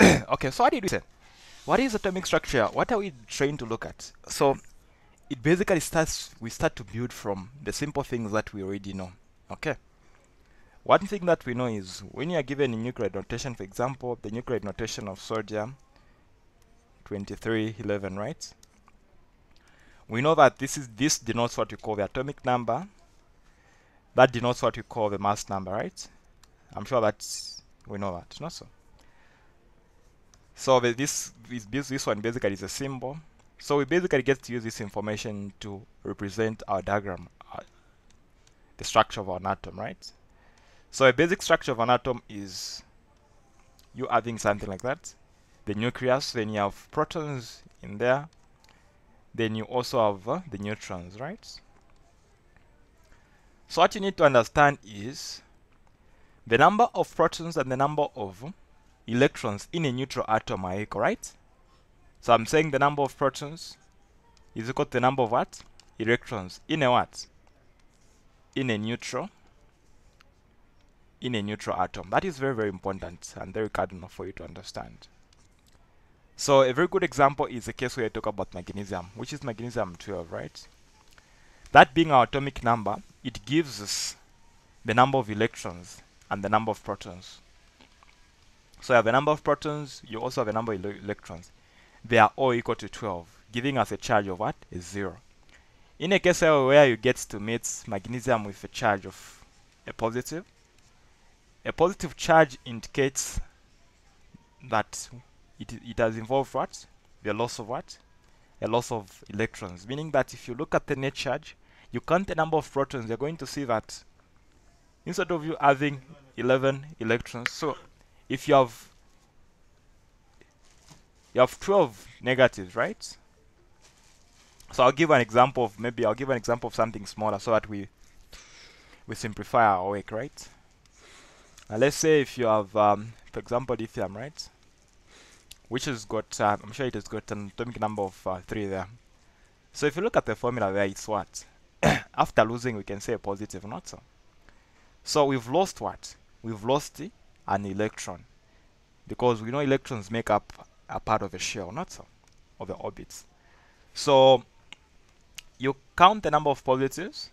Okay, so what did we say? What is atomic structure? What are we trying to look at? So it basically we start to build from the simple things that we already know. Okay. One thing that we know is when you are given a nuclear notation, for example, the nuclear notation of sodium 2311, right? We know that this denotes what we call the atomic number. That denotes what we call the mass number, right? I'm sure that we know that, not so. So this one basically is a symbol. So we basically get to use this information to represent our diagram, the structure of an atom, right? So a basic structure of an atom is you having something like that. The nucleus, then you have protons in there. Then you also have the neutrons, right? So what you need to understand is the number of protons and the number of electrons in a neutral atom are equal, right? So I'm saying the number of protons is equal to the number of what? Electrons in a what? In a neutral atom. That is very, very important and very cardinal for you to understand. So a very good example is the case where I talk about magnesium, which is magnesium 12, right? That being our atomic number, it gives us the number of electrons and the number of protons. So you have a number of protons, you also have a number of electrons. They are all equal to 12, giving us a charge of what? Is 0. In a case where you get to meet magnesium with a charge of a positive charge indicates that it has involved what? The loss of what? A loss of electrons. Meaning that if you look at the net charge, you count the number of protons, you're going to see that instead of you having 11 electrons, so if you have 12 negatives, right? So I'll give an example of something smaller so that we simplify our work, right? Let's say if you have, for example, lithium, right? Which has got, I'm sure it has got an atomic number of 3 there. So if you look at the formula there, it's what? After losing, we can say a positive, not so. So we've lost what? We've lost an electron. Because we know electrons make up a part of a shell, not so, of the orbits. So you count the number of positives.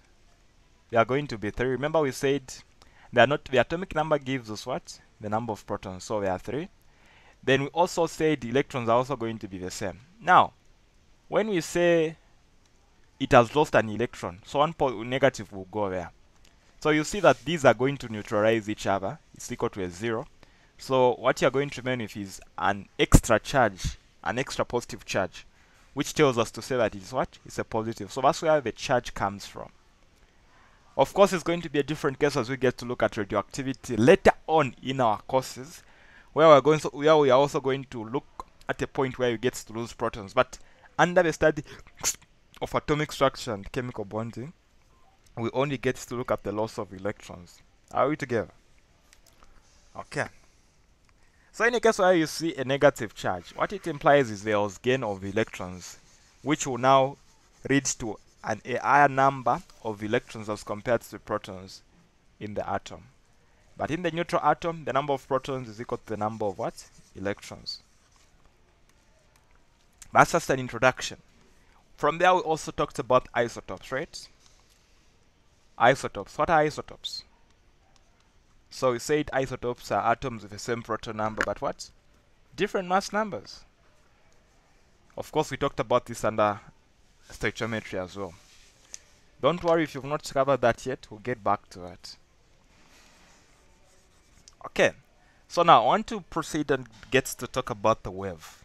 They are going to be 3. Remember we said they are not, the atomic number gives us what? The number of protons, so there are 3. Then we also said the electrons are also going to be the same. Now, when we say it has lost an electron, so one negative will go there. So you see that these are going to neutralize each other. It's equal to a 0. So what you're going to remain with is an extra charge, an extra positive charge, which tells us to say that it's what? It's a positive. So that's where the charge comes from. Of course, it's going to be a different case as we get to look at radioactivity later on in our courses, where we are also going to look at a point where you get to lose protons. But under the study of atomic structure and chemical bonding, we only get to look at the loss of electrons. Are we together? Okay. So in a case where you see a negative charge, what it implies is there was gain of electrons, which will now lead to a higher number of electrons as compared to the protons in the atom. But in the neutral atom, the number of protons is equal to the number of what? Electrons. That's just an introduction. From there, we also talked about isotopes, right? Isotopes. What are isotopes? So we said isotopes are atoms with the same proton number, but what? Different mass numbers. Of course, we talked about this under stoichiometry as well. Don't worry if you've not covered that yet, we'll get back to it. Okay, so now I want to proceed and get to talk about the wave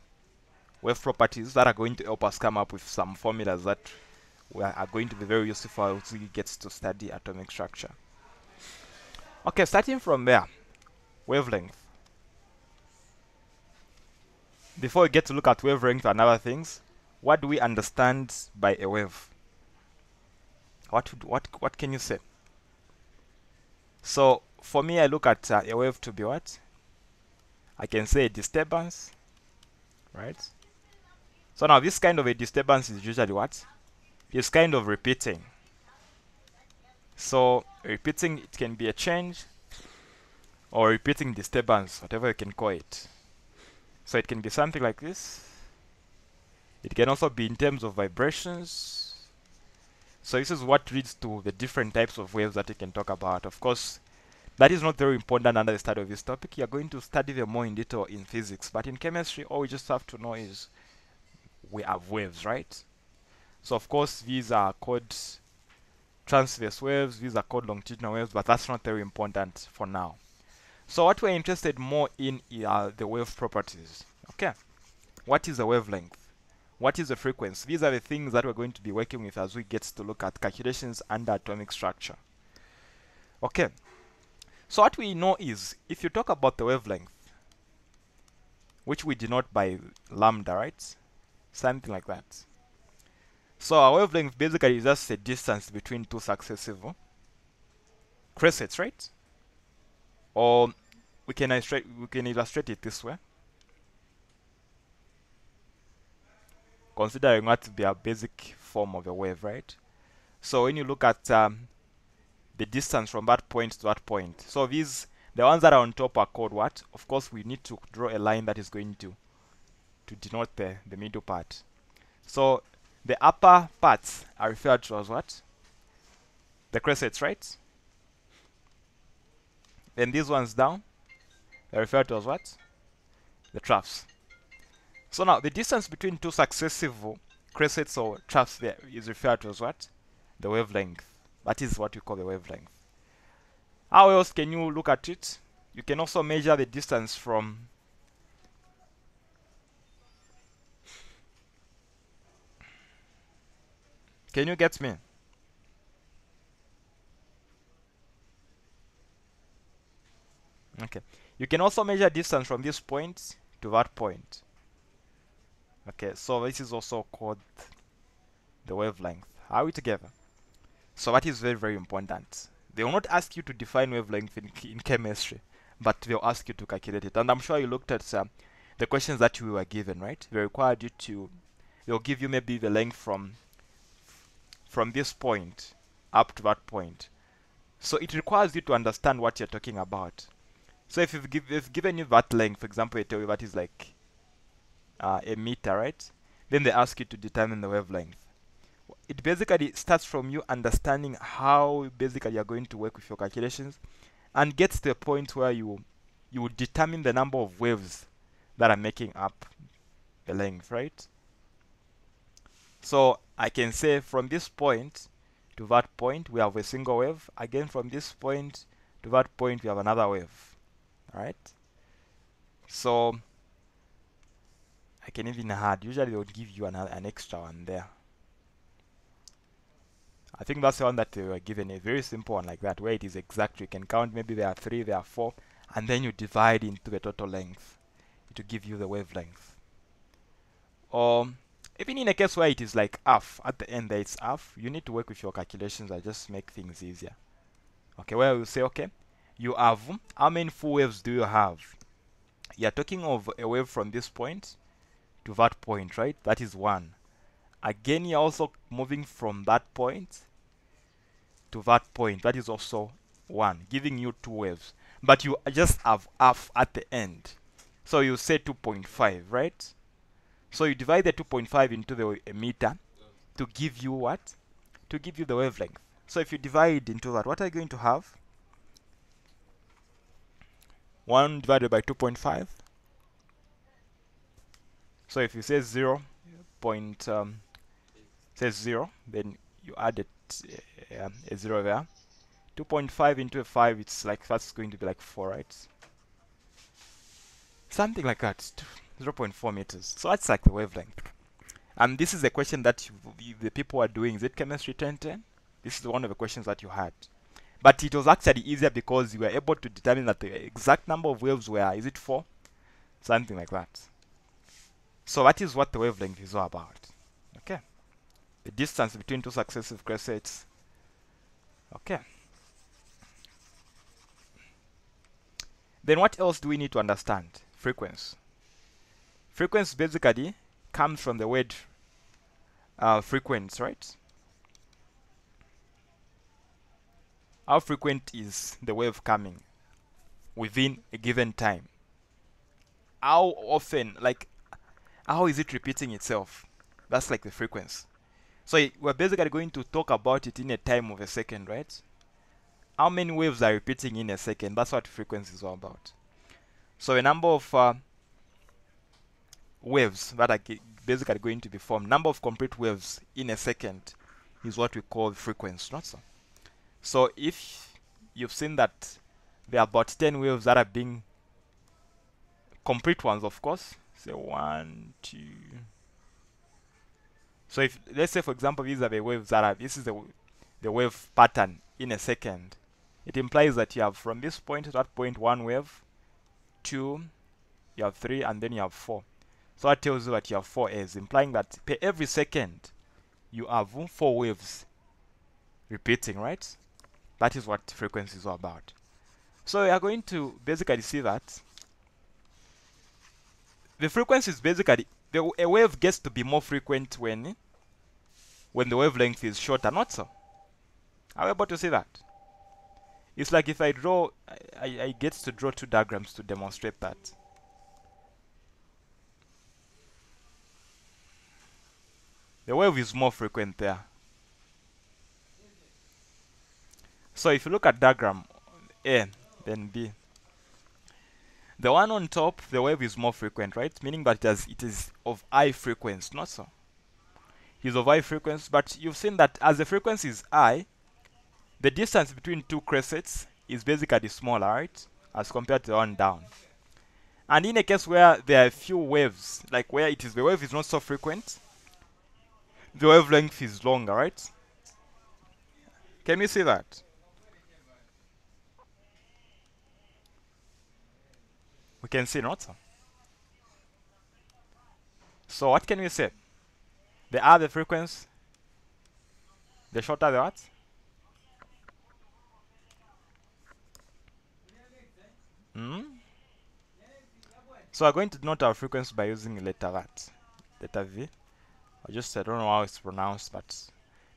properties that are going to help us come up with some formulas that are going to be very useful as we get to study atomic structure. Okay, starting from there, wavelength. Before we get to look at wavelength and other things, what do we understand by a wave? What can you say? So for me, I look at a wave to be what? I can say a disturbance, right? So now this kind of a disturbance is usually what? It's kind of repeating. So repeating, it can be a change or repeating disturbance, whatever you can call it. So it can be something like this. It can also be in terms of vibrations. So this is what leads to the different types of waves that you can talk about. Of course, that is not very important under the study of this topic. You're going to study them more in detail in physics. But in chemistry, all we just have to know is we have waves, right? So of course, these are called transverse waves, these are called longitudinal waves, but that's not very important for now. So what we're interested more in are the wave properties. Okay, what is the wavelength? What is the frequency? These are the things that we're going to be working with as we get to look at calculations under atomic structure. Okay, so what we know is, if you talk about the wavelength, which we denote by lambda, right? Something like that. So our wavelength basically is just a distance between two successive crescents, right? Or we can illustrate it this way, considering what to be a basic form of a wave, right? So when you look at the distance from that point to that point, so these, the ones that are on top are called what? Of course, we need to draw a line that is going to denote the middle part. So the upper parts are referred to as what? The crescents, right? Then these ones down, they're referred to as what? The troughs. So now the distance between two successive crescents or troughs there is referred to as what? The wavelength. That is what we call the wavelength. How else can you look at it? You can also measure the distance from Can you get me? Okay. You can also measure distance from this point to that point. Okay, so this is also called the wavelength. Are we together? So that is very, very important. They will not ask you to define wavelength in chemistry, but they'll ask you to calculate it. And I'm sure you looked at the questions that you were given, right? They required you to, they'll give you maybe the length from this point up to that point. So it requires you to understand what you're talking about. So if they've given you that length, for example, they tell you that is like a meter, right? Then they ask you to determine the wavelength. It basically starts from you understanding how basically you're going to work with your calculations, and gets to a point where you determine the number of waves that are making up the length, right? So I can say from this point to that point we have a single wave. Again, from this point to that point we have another wave. Alright? So I can even add, usually they would give you an extra one there. I think that's the one that they were given, a very simple one like that, where it is exact. You can count, maybe there are 3, there are 4, and then you divide into the total length to give you the wavelength. Or even in a case where it is like half, at the end there it's half, you need to work with your calculations and just make things easier. Okay, where we say, okay, you have, how many full waves do you have? You're talking of a wave from this point to that point, right? That is 1. Again, you're also moving from that point to that point. That is also 1, giving you 2 waves. But you just have half at the end. So you say 2.5, right? So you divide the 2.5 into the meter to give you what? To give you the wavelength. So if you divide into that, what are you going to have? 1 divided by 2.5. So if you say 0 point says 0, then you add a 0 there. 2.5 into a 5, it's like, that's going to be like 4, right? Something like that. 0.4 meters. So that's like the wavelength. And this is a question that the people are doing. Is it chemistry 1010? This is one of the questions that you had. But it was actually easier because you were able to determine that the exact number of waves were, is it 4? Something like that. So that is what the wavelength is all about. Okay. The distance between two successive crescents. Okay. Then what else do we need to understand? Frequency. Frequency basically comes from the word frequency, right? How frequent is the wave coming within a given time? how often, like how is it repeating itself? That's like the frequency. So we're basically going to talk about it in a time of a second, right? How many waves are repeating in a second? That's what frequency is all about. So a number of waves that are basically going to be formed, number of complete waves in a second, is what we call frequency, not so. So if you've seen that there are about 10 waves that are being complete ones, of course, say 1, 2. So if, let's say for example, these are the waves that are, this is the wave pattern in a second. It implies that you have from this point to that point 1 wave, 2, you have 3, and then you have 4. So that tells you that you have 4 A's, implying that per every second you have 4 waves repeating, right? That is what frequency is all about. So we are going to basically see that the frequency is basically, a wave gets to be more frequent when the wavelength is shorter, not so. Are we able to see that? It's like if I draw, I get to draw 2 diagrams to demonstrate that. The wave is more frequent there. So if you look at diagram A, then B, the one on top, the wave is more frequent, right? Meaning that it is of high frequency, not so. It is of high frequency, but you've seen that as the frequency is high, the distance between 2 crescents is basically smaller, right? As compared to the one down. And in a case where there are few waves, like where the wave is not so frequent, the wavelength is longer, right? Can we see that? We can see, not so. So what can we say? The higher the frequency, the shorter the what? Hmm? So we're going to denote our frequency by using letter what? Letter V. I don't know how it's pronounced, but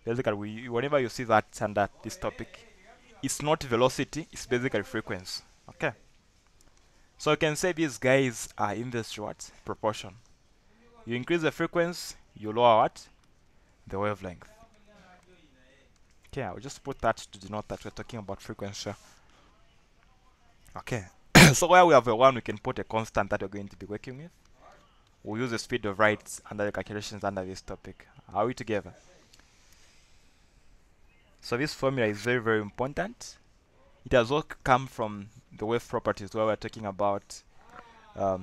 basically whenever you see that under this topic, it's not velocity, it's basically frequency. Okay. So you can say these guys are inverse to what? Proportion. You increase the frequency, you lower what? The wavelength. Okay, I'll just put that to denote that we're talking about frequency. Okay. So where we have a 1, we can put a constant that we're going to be working with. We'll use the speed of light under the calculations under this topic. Are we together? So this formula is very, very important. It has all come from the wave properties where we're talking about the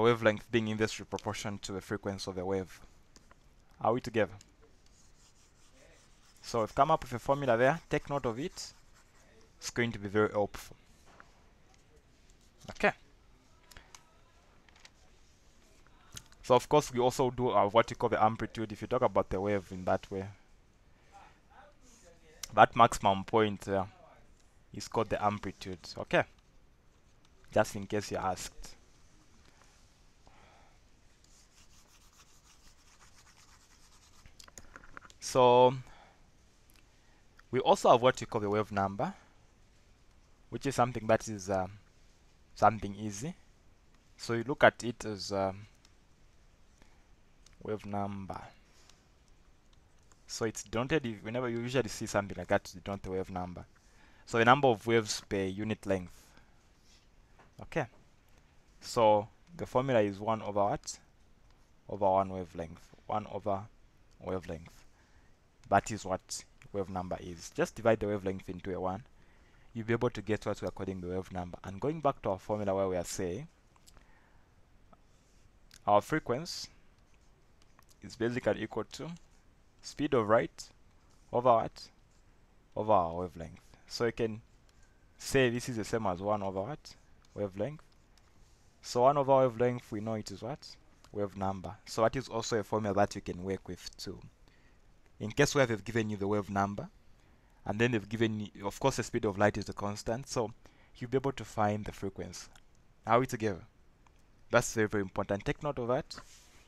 wavelength being inversely proportional to the frequency of the wave. Are we together? So we've come up with a formula there. Take note of it. It's going to be very helpful. Okay. So of course we also do what we call the amplitude. If you talk about the wave in that way, that maximum point there is called the amplitude. Okay. Just in case you're asked. So we also have what we call the wave number, which is something that is something easy. So you look at it as wave number. So it's denoted whenever you usually see something like that, denote the wave number. So the number of waves per unit length. Okay. So the formula is 1 over what? Over 1 wavelength. 1 over wavelength. That is what wave number is. Just divide the wavelength into a 1. You'll be able to get what we are calling the wave number. And going back to our formula where we are saying our frequency is basically equal to speed of light over what? Over our wavelength. So you can say this is the same as 1 over what? Wavelength. So 1 over wavelength, we know it is what? Wave number. So that is also a formula that you can work with too. In case where they've given you the wave number, and then they've given you, of course, the speed of light is a constant, so you'll be able to find the frequency. Are we together? That's very, very important. Take note of that.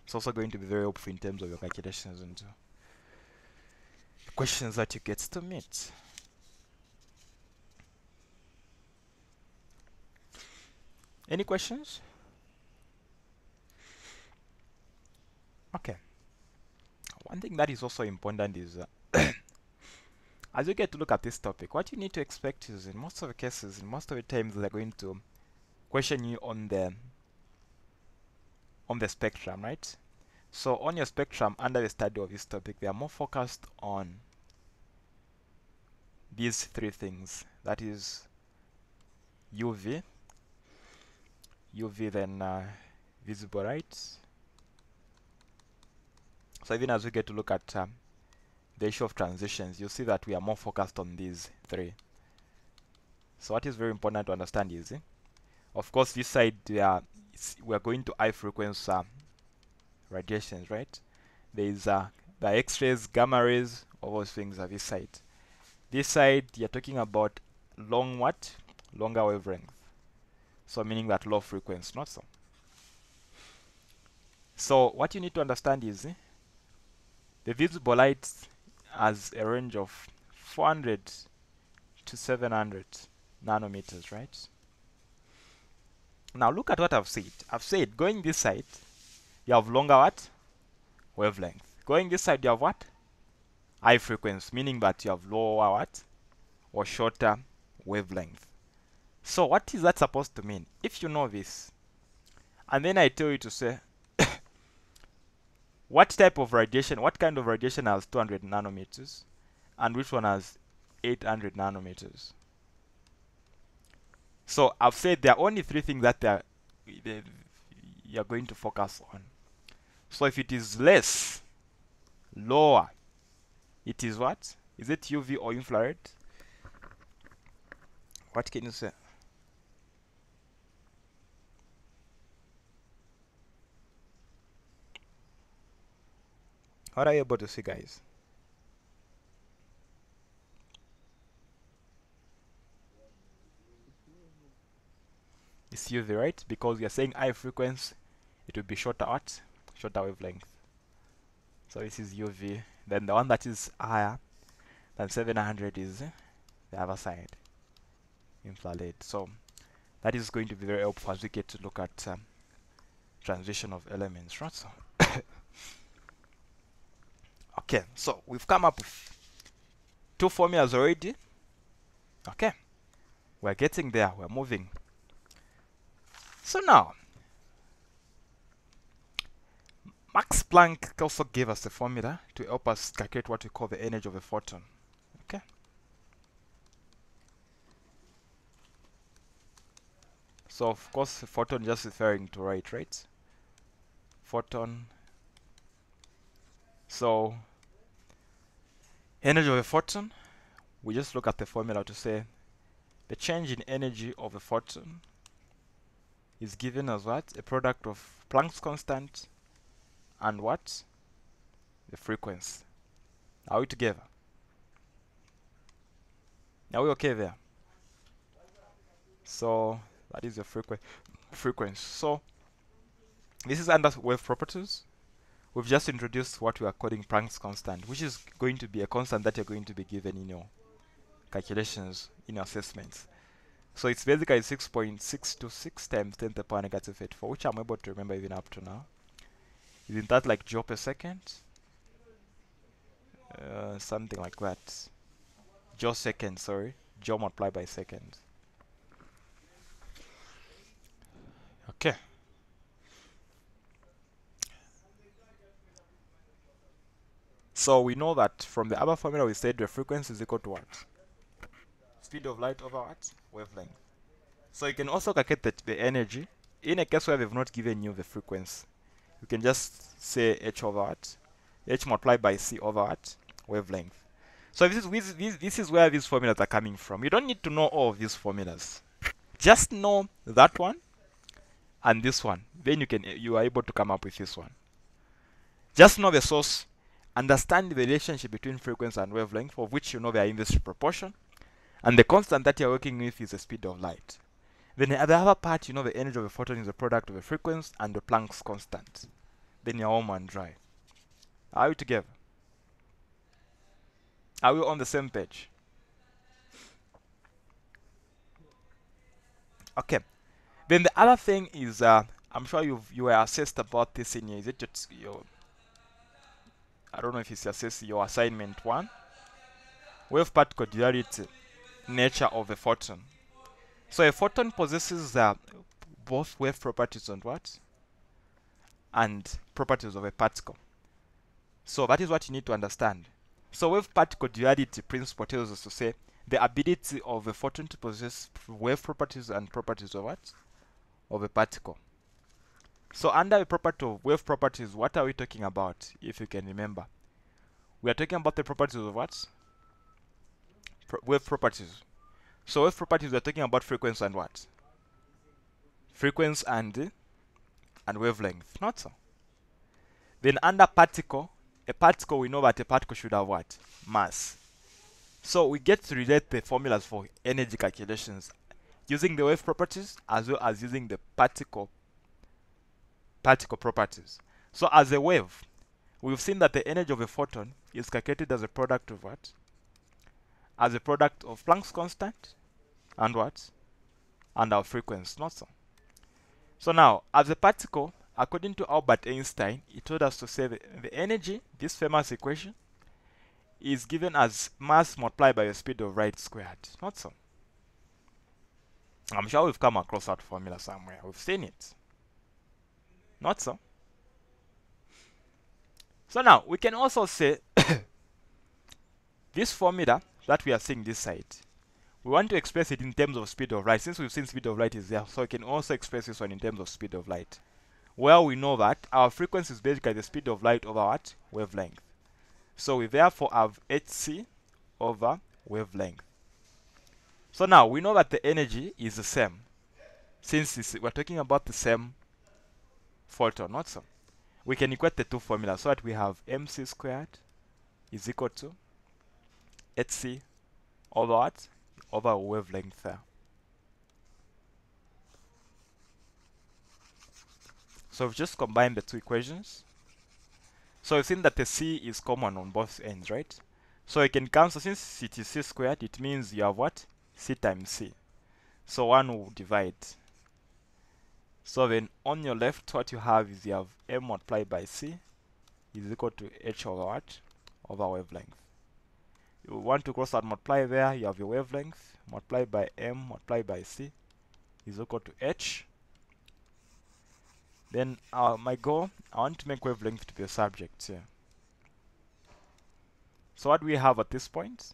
It's also going to be very helpful in terms of your calculations and questions that you get to meet. Any questions? Okay. One thing that is also important is as you get to look at this topic, what you need to expect is in most of the cases, in most of the times, they're going to question you on the spectrum, right? So on your spectrum, under the study of this topic, they are more focused on these three things. That is UV, then visible light. So even as we get to look at the issue of transitions, you'll see that we are more focused on these three. So what is very important to understand is, of course, this side we are going to high frequency radiations, right? There is the X-rays, gamma rays, all those things are this side. This side, you're talking about longer wavelength. So meaning that low frequency, not so. So what you need to understand is the visible light has a range of 400 to 700 nanometers, right? Now look at what I've said. I've said going this side, you have longer what? Wavelength. Going this side, you have what? High frequency, meaning that you have lower what? Or shorter wavelength. So what is that supposed to mean? If you know this, and then I tell you to say, what type of radiation, what kind of radiation has 200 nanometers, and which one has 800 nanometers? So I've said there are only three things that you're going to focus on. So if it is less, lower, it is what? Is it UV or infrared? What can you say? What are you able to see, guys? It's UV, right? Because you're saying high frequency, it will be shorter what? Shorter wavelength. So this is UV. Then the one that is higher than 700 is the other side, infrared. So that is going to be very helpful as we get to look at transition of elements, right? So okay, so we've come up with two formulas already. Okay, we're getting there, we're moving. So now, Max Planck also gave us a formula to help us calculate what we call the energy of a photon. Okay. So of course, photon just referring to light, right? Photon. So energy of a photon, we just look at the formula to say the change in energy of a photon is given as what? A product of Planck's constant and what? The frequency. Are we together? Are we okay there? So that is the frequency. So this is under wave properties. We've just introduced what we are calling Planck's constant, which is going to be a constant that you're going to be given in your calculations, in your assessments. So it's basically 6.626 times 10 to the power negative 84, which I'm able to remember even up to now. Isn't that like joule per second? Something like that. Joule second, sorry. Joule multiplied by second. Okay. So we know that from the other formula we said the frequency is equal to what? Speed of light over what? Wavelength. So you can also calculate the energy. In a case where they've not given you the frequency, you can just say h over what? H multiplied by c over what? Wavelength. So this is where these formulas are coming from. You don't need to know all of these formulas. Just know that one and this one. Then you are able to come up with this one. Just know the source. Understand the relationship between frequency and wavelength, of which you know they are inversely proportional. And the constant that you're working with is the speed of light. Then the other part, you know the energy of a photon is the product of the frequency and the Planck's constant. Then you're home and dry. Are we together? Are we on the same page? Okay. Then the other thing is, I'm sure you were assessed about this in your, is it your, I don't know if it's assessed your assignment 1. Wave particle duality, nature of a photon. So a photon possesses both wave properties and what? And properties of a particle. So that is what you need to understand. So wave particle duality principle tells us to say the ability of a photon to possess wave properties and properties of what? Of a particle. So under the property of wave properties, what are we talking about, if you can remember? We are talking about the properties of what? Wave properties. So wave properties, we are talking about frequency and what? Frequency and wavelength, not so. Then under particle, a particle, we know that a particle should have what? Mass. So we get to relate the formulas for energy calculations using the wave properties as well as using the particle properties. So as a wave, we've seen that the energy of a photon is calculated as a product of what? As a product of Planck's constant and what? And our frequency, not so. So now, as a particle, according to Albert Einstein, he told us to say the energy, this famous equation, is given as mass multiplied by the speed of light squared, not so. I'm sure we've come across that formula somewhere. We've seen it. Not so. So now, we can also say this formula that we are seeing this side, we want to express it in terms of speed of light. Since we've seen speed of light is there, so we can also express this one in terms of speed of light. Well, we know that our frequency is basically the speed of light over what? Wavelength. So we therefore have hc over wavelength. So now we know that the energy is the same, since we're talking about the same photon, not so. We can equate the two formulas so that we have mc squared is equal to hc over what? Over wavelength there. So we've just combined the two equations. So we've seen that the c is common on both ends, right? So you can cancel, since it is c squared, it means you have what? C times c. So 1 will divide. So then on your left, what you have is you have m multiplied by c is equal to h over what? Over wavelength. You want to cross that multiply there, you have your wavelength multiplied by m multiplied by c is equal to h. Then my goal, I want to make wavelength to be a subject here. So what do we have at this point?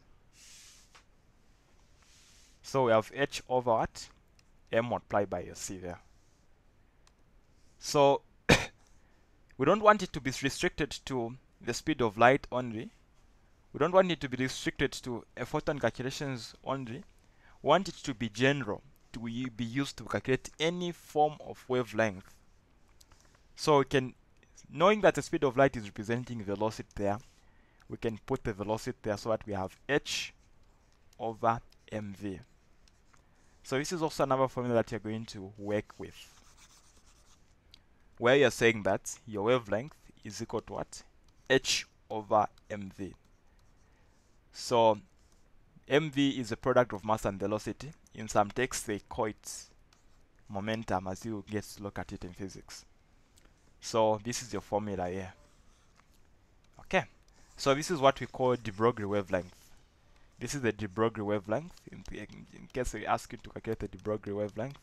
So we have h over what? M multiplied by a c there. So we don't want it to be restricted to the speed of light only. We don't want it to be restricted to a photon calculations only. We want it to be general, to be used to calculate any form of wavelength. So we can, knowing that the speed of light is representing velocity there, we can put the velocity there so that we have h over mv. So this is also another formula that you're going to work with, where you're saying that your wavelength is equal to what? H over mv. So mv is a product of mass and velocity. In some texts they call it momentum, as you get to look at it in physics. So this is your formula here. Okay, so this is what we call de Broglie wavelength. This is the de Broglie wavelength. In case we ask you to calculate the de Broglie wavelength,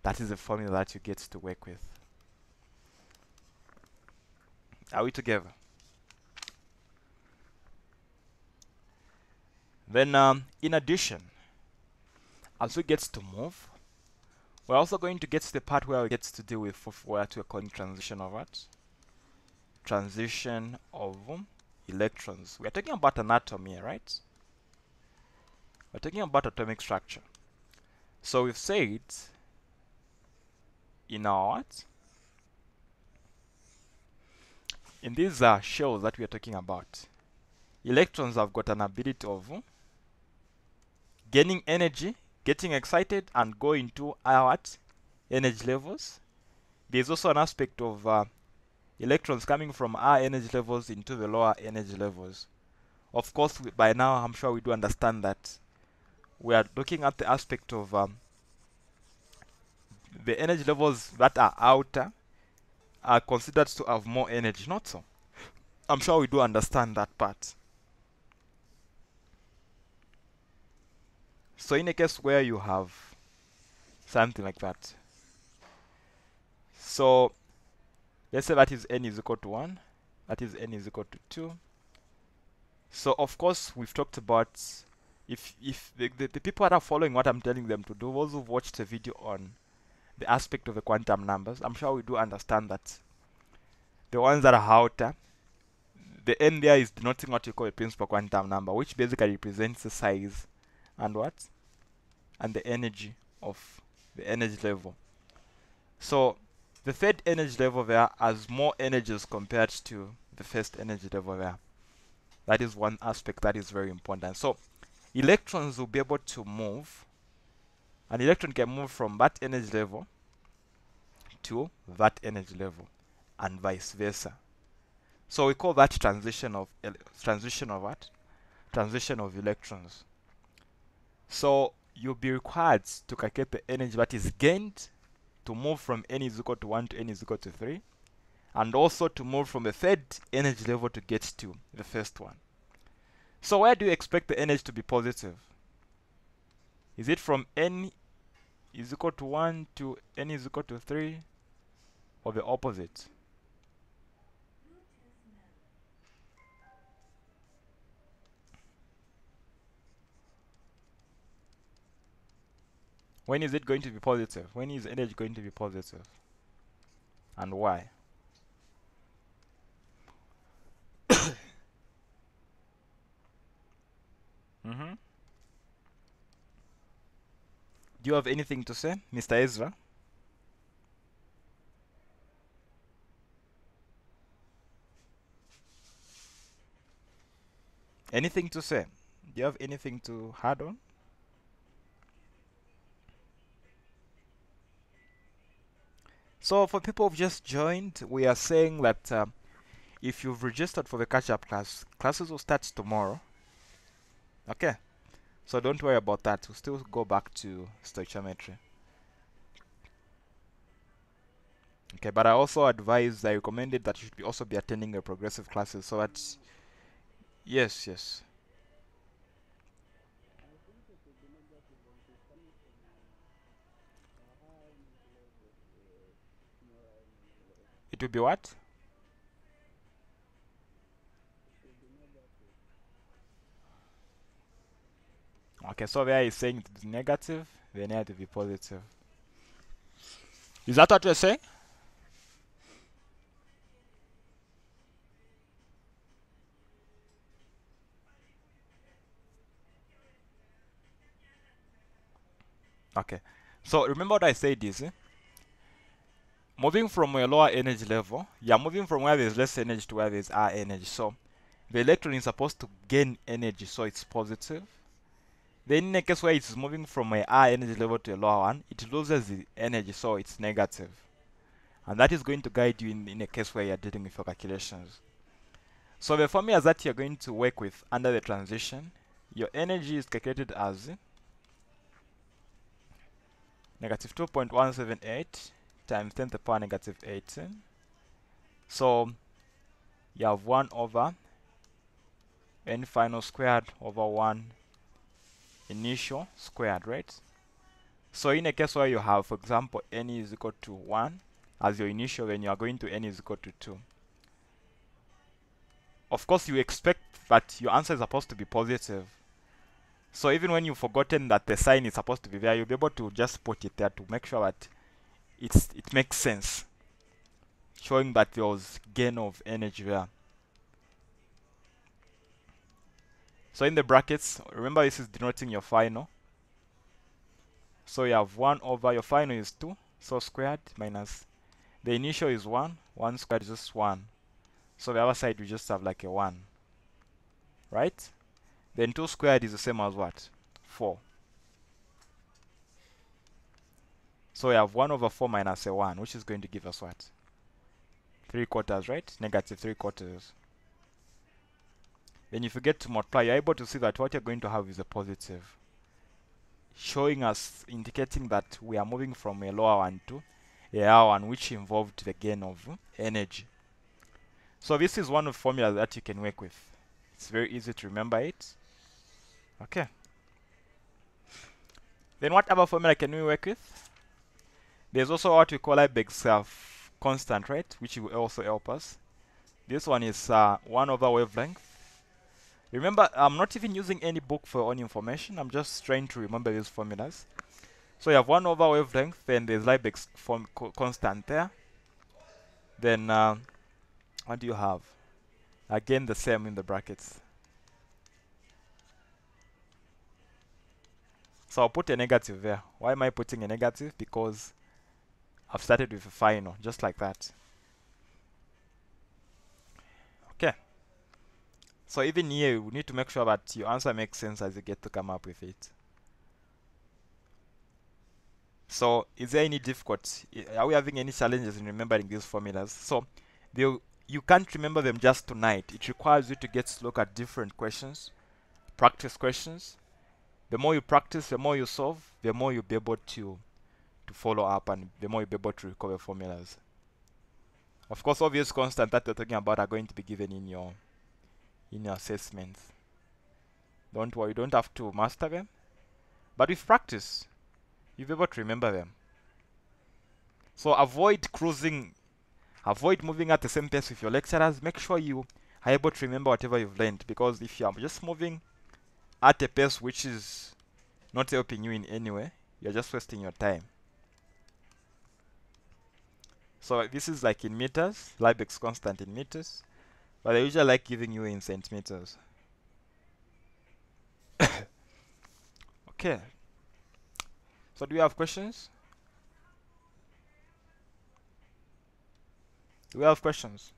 that is the formula that you get to work with. Are we together? Then in addition, as we get to move, we're also going to get to the part where we get to deal with what we're calling transition of what? Transition of electrons. We're talking about anatomy here, right? We're talking about atomic structure. So we've said in our what? In these shells that we are talking about, electrons have got an ability of gaining energy, getting excited, and going to higher energy levels. There's also an aspect of electrons coming from higher energy levels into the lower energy levels. Of course, by now I'm sure we do understand that we are looking at the aspect of the energy levels that are outer are considered to have more energy. Not so. I'm sure we do understand that part. So in a case where you have something like that, so let's say that is n is equal to 1, that is n is equal to 2. So of course we've talked about if the people that are following what I'm telling them to do, those who've watched the video on the aspect of the quantum numbers, I'm sure we do understand that the ones that are outer, the n there is denoting what you call a principal quantum number, which basically represents the size and what? And the energy of the energy level. So the third energy level there has more energies compared to the first energy level there. That is one aspect that is very important. So electrons will be able to move. An electron can move from that energy level to that energy level and vice versa. So we call that transition of what? Transition of electrons. So you'll be required to calculate the energy that is gained to move from n is equal to 1 to n is equal to 3, and also to move from the third energy level to get to the first one. So where do you expect the energy to be positive? Is it from n is equal to 1 to n is equal to 3, or the opposite? When is it going to be positive? When is energy going to be positive? And why? Mm-hmm. Do you have anything to say, Mr. Ezra? Anything to say? Do you have anything to add on? So for people who've just joined, we are saying that if you've registered for the catch-up class, classes will start tomorrow. Okay, so don't worry about that. We'll still go back to stoichiometry. Okay, but I also I recommended that you should also be attending the progressive classes so that, yes. It will be what? Okay, so there is saying it is negative, then here to be positive. Is that what you're saying? Okay, so remember what I said is, moving from a lower energy level, you're moving from where there's less energy to where there's higher energy. So the electron is supposed to gain energy, so it's positive. Then in a case where it's moving from a high energy level to a lower one, it loses the energy, so it's negative. And that is going to guide you in a case where you're dealing with your calculations. So the formulas that you're going to work with under the transition, your energy is calculated as negative 2.178 times 10 to the power negative 18. So you have 1 over n final squared over 1 initial squared, right? So in a case where you have, for example, n is equal to 1 as your initial, then you are going to n is equal to 2. Of course, you expect that your answer is supposed to be positive. So even when you've forgotten that the sign is supposed to be there, you'll be able to just put it there to make sure that it makes sense, showing that there was gain of energy there. So in the brackets, remember this is denoting your final. So you have 1 over, your final is 2, so squared minus, the initial is 1, 1 squared is just 1. So the other side we just have like a 1, right? Then 2 squared is the same as what? 4. So we have 1 over 4 minus a 1, which is going to give us what? 3/4, right? Negative 3/4. Then if you get to multiply, you're able to see that what you're going to have is a positive. showing us, indicating that we are moving from a lower one to a higher one, which involved the gain of energy. So this is one of the formulas that you can work with. It's very easy to remember it. Okay. Then what other formula can we work with? There's also what we call Lebesgue constant, right? Which will also help us. This one is 1 over wavelength. Remember, I'm not even using any book for your own information. I'm just trying to remember these formulas. So you have 1 over wavelength, then there's Lebesgue constant there. Then what do you have? Again, the same in the brackets. So I'll put a negative there. Why am I putting a negative? Because I've started with a final, just like that. Okay. So even here, you need to make sure that your answer makes sense as you get to come up with it. So is there any difficulty? Are we having any challenges in remembering these formulas? So you can't remember them just tonight. It requires you to get to look at different questions, practice questions. The more you practice, the more you solve, the more you'll be able to follow up, and the more you'll be able to recover formulas. Of course, obvious constants that we're talking about are going to be given in your assessments. Don't worry, you don't have to master them. But with practice, you'll be able to remember them. So avoid cruising, avoid moving at the same pace with your lecturers. Make sure you are able to remember whatever you've learned, because if you are just moving at a pace which is not helping you in any way, you're just wasting your time. So this is like in meters, Lebesgue constant in meters, but I usually like giving you in centimeters. Okay. So do you have questions? Do we have questions?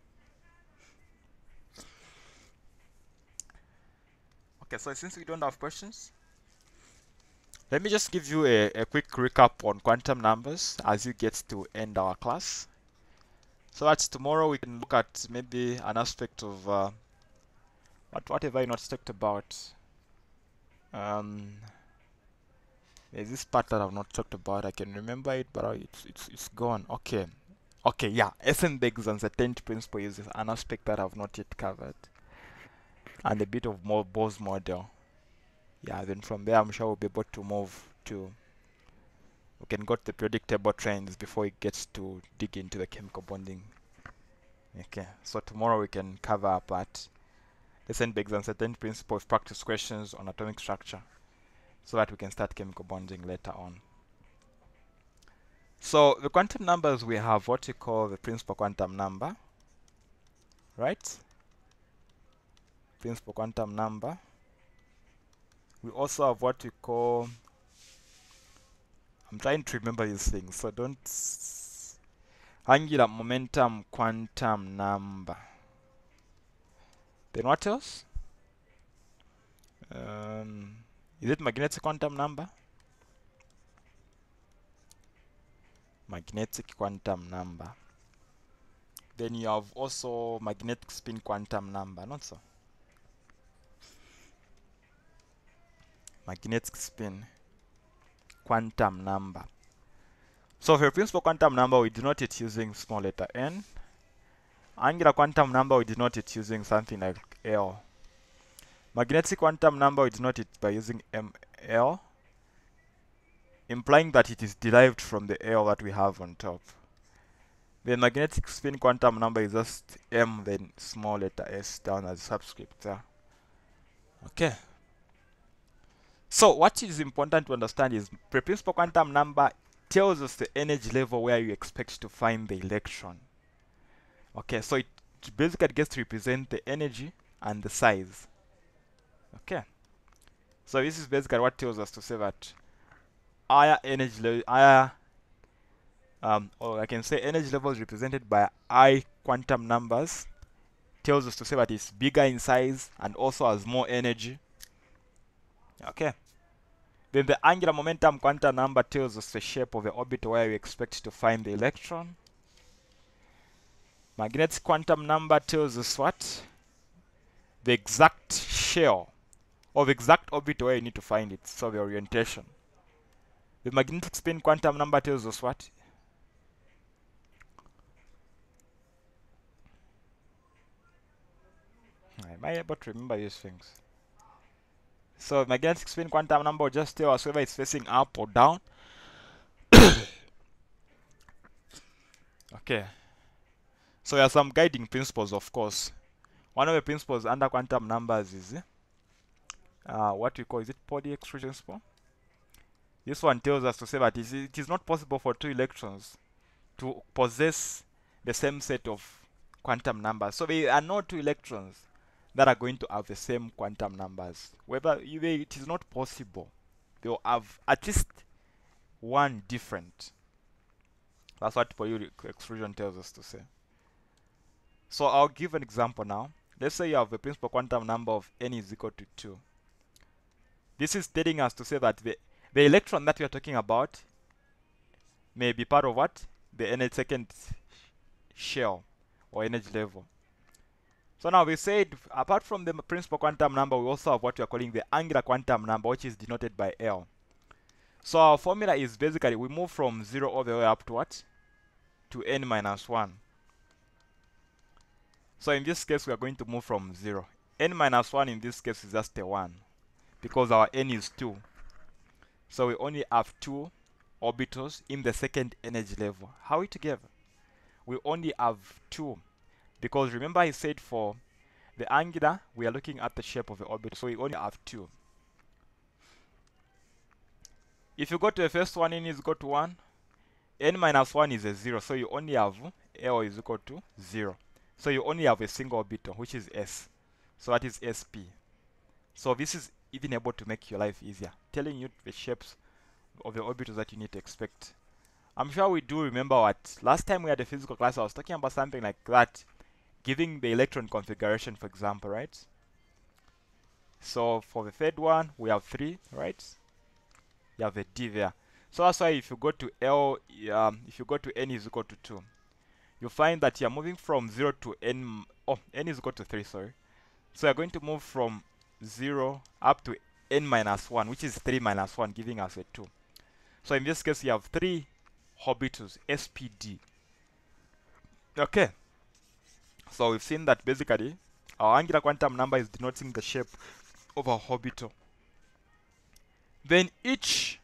Okay, so since we don't have questions, let me just give you a quick recap on quantum numbers as you get to end our class. So that tomorrow we can look at maybe an aspect of what have I not talked about? There's this part that I've not talked about. I can remember it, but it's gone. Okay. Okay, yeah. Heisenberg's uncertainty principle is an aspect that I've not yet covered. And a bit of more Bohr's model. Yeah, then from there I'm sure we'll be able to move to, we can go to the periodic table trends before it gets to dig into the chemical bonding. Okay, so tomorrow we can cover up at Heisenberg's uncertainty principle with practice questions on atomic structure, so that we can start chemical bonding later on. So the quantum numbers, we have what we call the principal quantum number, right? Principal quantum number. We also have what we call, I'm trying to remember these things, so don't, angular momentum quantum number. Then what else? Is it magnetic quantum number? Magnetic quantum number. Then you have also magnetic spin quantum number, not so? Magnetic spin quantum number. So for principal quantum number, we denote it using small letter n. Angular quantum number, we denote it using something like L. Magnetic quantum number, we denote it by using ML, implying that it is derived from the L that we have on top. The magnetic spin quantum number is just M, then small letter s down as a subscript there. Okay. So what is important to understand is the principal quantum number tells us the energy level where you expect to find the electron. Okay, so it basically gets to represent the energy and the size. Okay, so this is basically what tells us to say that higher energy level, or I can say energy levels represented by high quantum numbers tells us to say that it's bigger in size and also has more energy. Okay. Then the angular momentum quantum number tells us the shape of the orbit where we expect to find the electron. Magnetic quantum number tells us what? The exact shell, or the exact orbit where you need to find it, so the orientation. The magnetic spin quantum number tells us what? Am I able to remember these things? So magnetic spin quantum number will just tell us whether it's facing up or down. Okay. So there are some guiding principles, of course. One of the principles under quantum numbers is what we call, is it Pauli exclusion principle? This one tells us to say that it is not possible for two electrons to possess the same set of quantum numbers. So there are no two electrons that are going to have the same quantum numbers. Whether it is not possible, they will have at least one different. That's what Pauli exclusion tells us to say. So I'll give an example now. Let's say you have a principal quantum number of n is equal to 2. This is telling us to say that the electron that we are talking about may be part of what? The second shell or energy level. So now we said, apart from the principal quantum number, we also have what we are calling the angular quantum number, which is denoted by L. So our formula is basically, we move from 0 all the way up to what? To n minus 1. So in this case, we are going to move from 0. N minus 1 in this case is just a 1, because our n is 2. So we only have 2 orbitals in the second energy level. How are we together? We only have 2, because remember I said for the angular, we are looking at the shape of the orbital, so we only have 2. If you go to the first one, n is equal to 1, n minus 1 is a 0, so you only have L is equal to 0. So you only have a single orbital, which is S. So that is sp. So this is even able to make your life easier, telling you the shapes of the orbitals that you need to expect. I'm sure we do remember what last time we had a physical class, I was talking about something like that, giving the electron configuration, for example, right? So for the third one, we have 3, right? You have a D there. So that's why if you go to if you go to n is equal to 2, you find that you're moving from 0 to n. N is equal to 3, sorry. So you're going to move from 0 up to n minus 1, which is 3 minus 1, giving us a 2. So in this case, you have 3 orbitals, SPD. Okay. So we've seen that basically our angular quantum number is denoting the shape of our orbital. Then each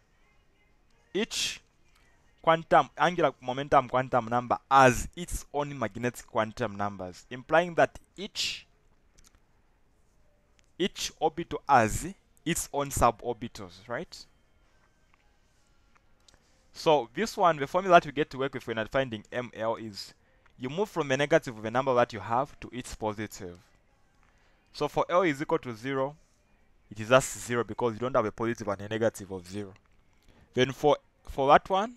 angular momentum quantum number has its own magnetic quantum numbers, implying that each orbital has its own suborbitals, right? So this one, the formula that we get to work with when I'm finding ML is you move from the negative of the number that you have to its positive. So for L is equal to 0, it is just 0 because you don't have a positive and a negative of 0. Then for that one,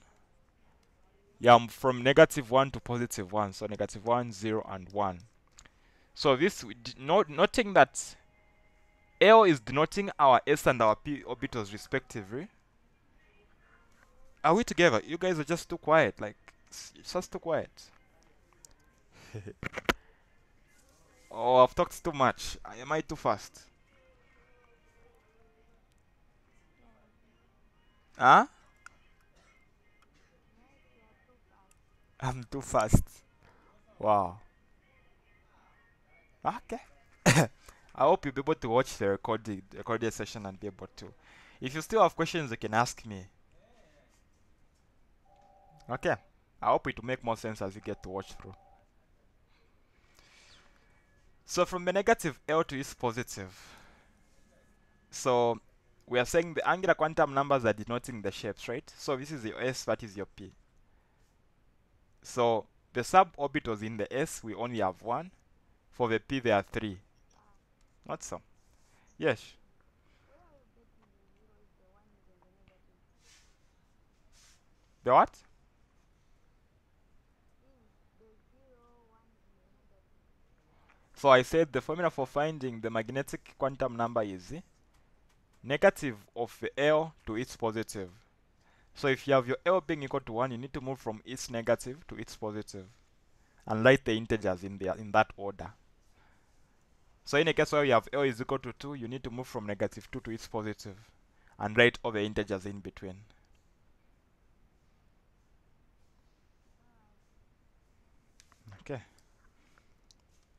yeah, from negative 1 to positive 1. So negative 1, 0, and 1. So this, noting that L is denoting our S and our P orbitals respectively. Are we together? You guys are just too quiet. Like, it's just too quiet. Oh, I've talked too much. Am I too fast? Huh? I'm too fast. Wow. Okay. I hope you'll be able to watch the recorded session and be able to. If you still have questions, you can ask me. Okay. I hope it will make more sense as you get to watch through. So from the negative L to its positive. So we are saying the angular quantum numbers are denoting the shapes, right? So this is your S, that is your P. So the suborbitals in the S, we only have 1. For the P, there are 3. Not so. Yes. The what? So I said the formula for finding the magnetic quantum number is negative of the L to its positive. So if you have your L being equal to 1, you need to move from its negative to its positive. And write the integers in that order. So in a case where you have L is equal to 2, you need to move from negative 2 to its positive. And write all the integers in between. Okay.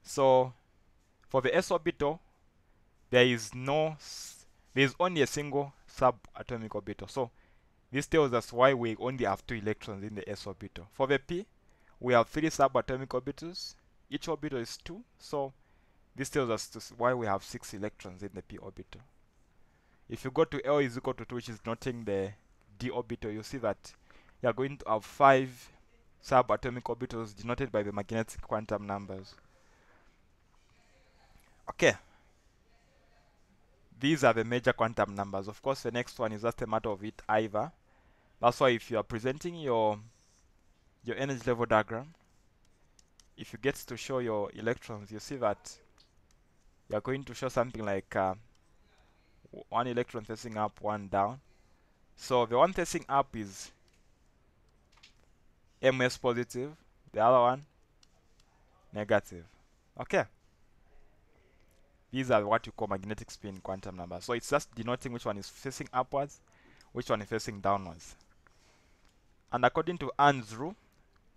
So for the s orbital, there is only a single subatomic orbital. So this tells us why we only have 2 electrons in the s orbital. For the p, we have 3 subatomic orbitals. Each orbital is 2. So this tells us why we have 6 electrons in the p orbital. If you go to L is equal to 2, which is denoting the d orbital, you see that you are going to have 5 subatomic orbitals denoted by the magnetic quantum numbers. Okay. These are the major quantum numbers. Of course, the next one is just a matter of it either. That's why if you are presenting your energy level diagram, if you get to show your electrons, you see that you are going to show something like 1 electron facing up, 1 down. So the one facing up is ms positive, the other one negative. Okay. These are what you call magnetic spin quantum numbers. So it's just denoting which one is facing upwards, which one is facing downwards. And according to Earn's rule,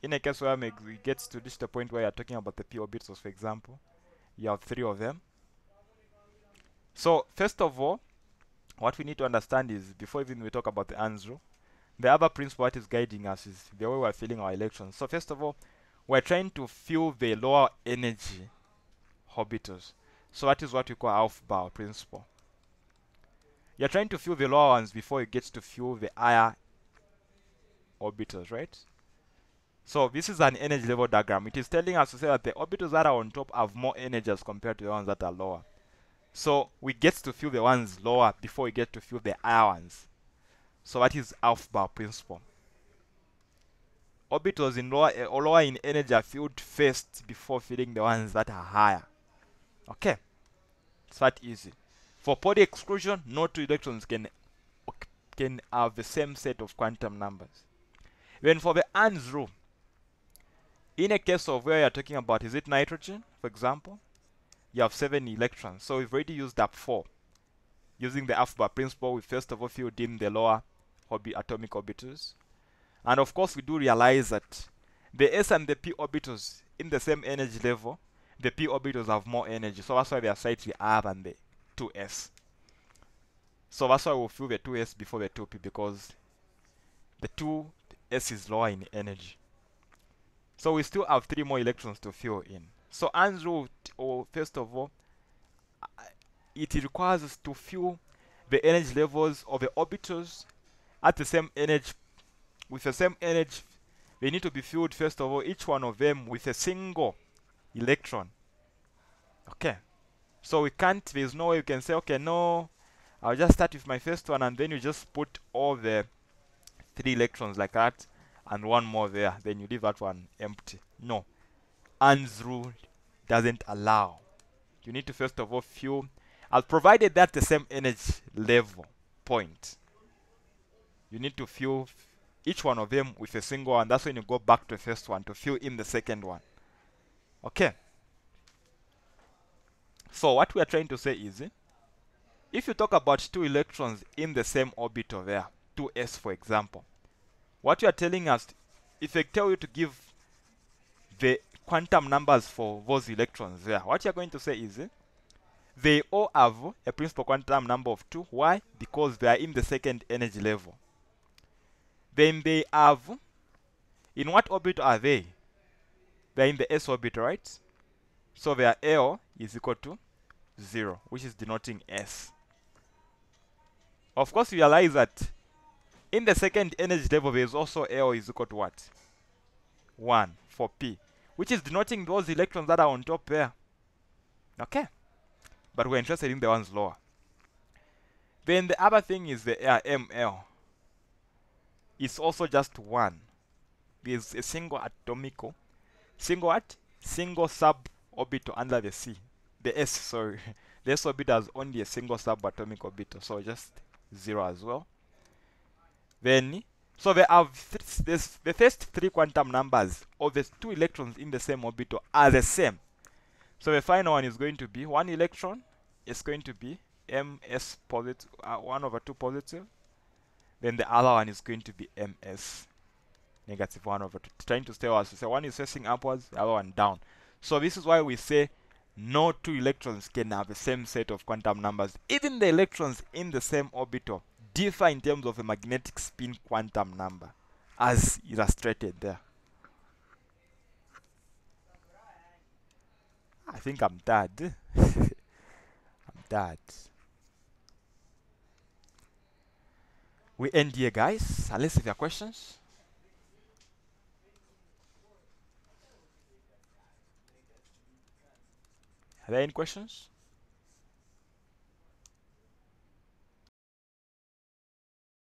in a case where we get to reach the point where you're talking about the p orbitals, for example, you have 3 of them. So first of all, what we need to understand is, before even we talk about the Earn's rule, the other principle that is guiding us is the way we're filling our electrons. So first of all, we're trying to fill the lower energy orbitals. So that is what we call Aufbau principle. You're trying to fill the lower ones before you get to fill the higher orbitals, right? So this is an energy level diagram. It is telling us to say that the orbitals that are on top have more energy as compared to the ones that are lower. So we get to fill the ones lower before we get to fill the higher ones. So that is Aufbau principle. Orbitals in lower in energy are filled first before filling the ones that are higher. Okay, it's that easy. For Pauli exclusion, no 2 electrons can have the same set of quantum numbers. Then for the Earn's rule, in a case of where you're talking about, is it nitrogen, for example, you have 7 electrons. So we've already used up 4. Using the Aufbau principle, we first of all filled in the lower atomic orbitals. And of course, we do realize that the s and the p orbitals in the same energy level, the p orbitals have more energy. So that's why they are slightly higher than the 2s. So that's why we'll fill the 2s before the 2p, because the 2s is lower in energy. So we still have 3 more electrons to fill in. So Earn's rule, first of all, it requires us to fill the energy levels of the orbitals at the same energy. With the same energy, they need to be filled, first of all, each one of them with a single electron. Okay. So there's no way you can say, okay, no, I'll just start with my first one, and then you just put all the 3 electrons like that, and 1 more there, then you leave that one empty. No. Earn's rule doesn't allow. You need to first of all fill, provided that the same energy level point, you need to fill each one of them with a single one. That's when you go back to the first one to fill in the second one. Okay. So what we are trying to say is, if you talk about 2 electrons in the same orbital there, 2s for example, what you are telling us, if I tell you to give the quantum numbers for those electrons there, what you are going to say is, they all have a principal quantum number of 2. Why? Because they are in the second energy level. Then they have, in what orbit are they? They are in the s orbit, right? So their L is equal to 0, which is denoting s. Of course, you realize that in the second energy level, there is also L is equal to what? 1 for P, which is denoting those electrons that are on top there. Okay? But we're interested in the ones lower. Then the other thing is the ML. It's also just 1. There's a single atomical, single what? Single suborbital under the C. The S, sorry. The S orbital has only a single subatomic orbital, so just 0 as well. Then, so they have the first 3 quantum numbers of the 2 electrons in the same orbital are the same. So the final one is going to be 1 electron is going to be ms positive, 1/2 positive. Then the other one is going to be ms negative 1 over 2. It's trying to stay us. So one is facing upwards, the other one down. So this is why we say no two electrons can have the same set of quantum numbers. Even the electrons in the same orbital differ in terms of a magnetic spin quantum number, as illustrated there. I think I'm dead. I'm dead. We end here, guys, unless if you have questions. Are there any questions?